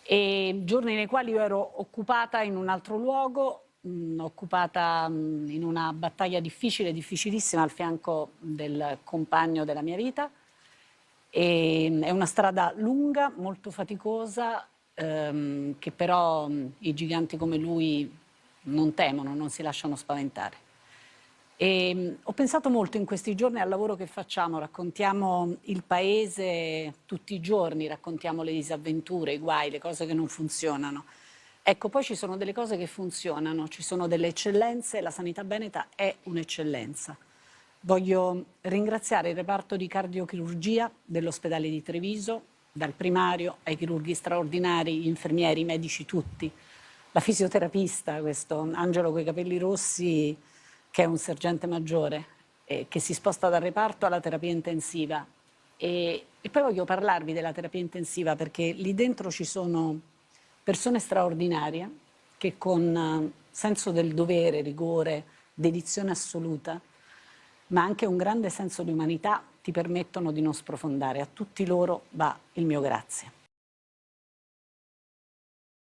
e giorni nei quali io ero occupata in un altro luogo, occupata in una battaglia difficile, difficilissima al fianco del compagno della mia vita. E è una strada lunga, molto faticosa, che però i giganti come lui non temono, non si lasciano spaventare. E ho pensato molto in questi giorni al lavoro che facciamo, raccontiamo il paese tutti i giorni, raccontiamo le disavventure, i guai, le cose che non funzionano. Ecco, poi ci sono delle cose che funzionano, ci sono delle eccellenze, la sanità veneta è un'eccellenza. Voglio ringraziare il reparto di cardiochirurgia dell'ospedale di Treviso, dal primario ai chirurghi straordinari, gli infermieri, i medici tutti, la fisioterapista, questo Angelo coi capelli rossi, che è un sergente maggiore, che si sposta dal reparto alla terapia intensiva. E poi voglio parlarvi della terapia intensiva perché lì dentro ci sono persone straordinarie che con senso del dovere, rigore, dedizione assoluta, ma anche un grande senso di umanità ti permettono di non sprofondare. A tutti loro va il mio grazie.